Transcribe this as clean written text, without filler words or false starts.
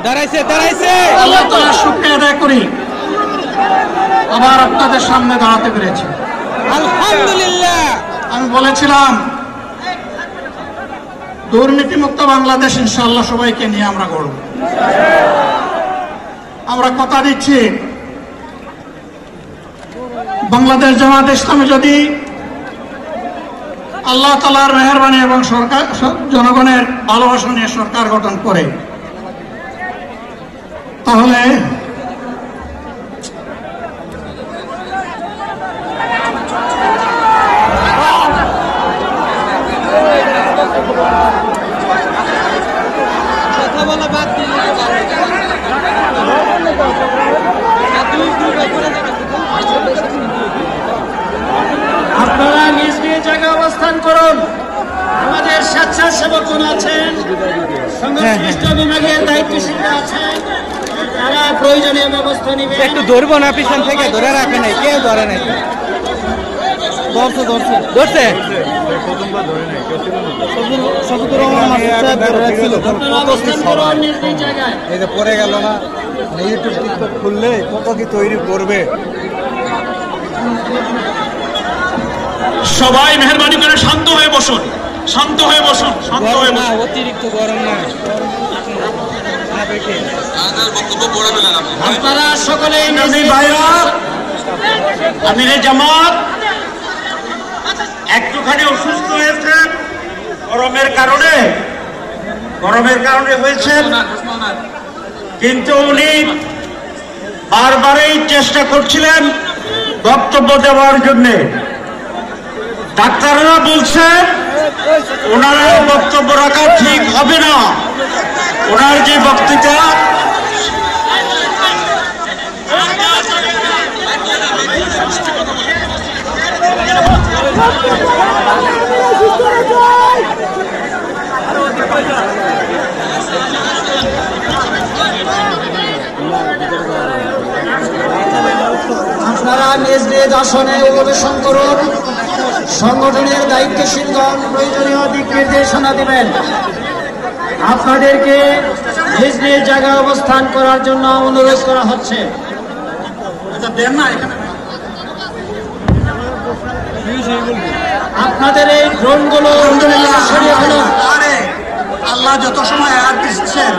দাঁড়াইছে দাঁড়াইছে। আল্লাহ তাআলার শুকরিয়া আদায় করি আবার আপনাদের সামনে দাঁড়াতে পেরেছি। আলহামদুলিল্লাহ। আমি বলেছিলাম দুর্নীতিমুক্ত বাংলাদেশ ইনশাআল্লাহ সবাইকে নিয়ে আমরা গড়ব। আমরা কথা দিচ্ছি বাংলাদেশ জামায়াতে ইসলামী যদি আল্লাহ তাআলার মেহেরবানি এবং সরকার জনগণের ভালোবাসা নিয়ে সরকার গঠন করে, তাহলে কথা বলা বাদ দিলে আপনারা নিজ নিজ জায়গায় অবস্থান করুন। আমাদের স্বেচ্ছাসেবকগণ আছেন, সংশ্লিষ্ট বিভাগের দায়িত্বশীলরা আছেন, তারা প্রয়োজনীয় ব্যবস্থা নেবেন। একটু ধরবো না, পিছন থেকে ধরে রাখে নাই, কেউ ধরে নাই। ধরছে ধরছে ধরছে এই যে পড়ে গেল না, ইউটিউব টিকটক খুললে কত কি তৈরি করবে। সবাই মেহরবানি করে শান্ত হয়ে বসুন, শান্ত হয়ে বসুন, শান্ত হয়ে না, বসুন। অতিরিক্ত গরম না। আপনারা সকলে আমিরে জামাত একটুখানি অসুস্থ হয়েছেন গরমের কারণে হয়েছেন, কিন্তু উনি বারবারই চেষ্টা করছিলেন বক্তব্য দেওয়ার জন্য। ডাক্তাররা বলছেন ওনার বক্তব্য রাখা ঠিক হবে না। ওনার যে বক্তৃতা আপনারা নিজ নিজ আসনে উপবেশন করুন। সংগঠনের দায়িত্বশীলগণ প্রয়োজনীয় দিক নির্দেশনা দেবেন। আপনাদেরকে নিজ নিজ জায়গায় অবস্থান করার জন্য অনুরোধ করা হচ্ছে। আপনাদের এই ড্রোনগুলো সরিয়ে ফেলুন। আল্লাহ যত সময় আয়াত দিচ্ছেন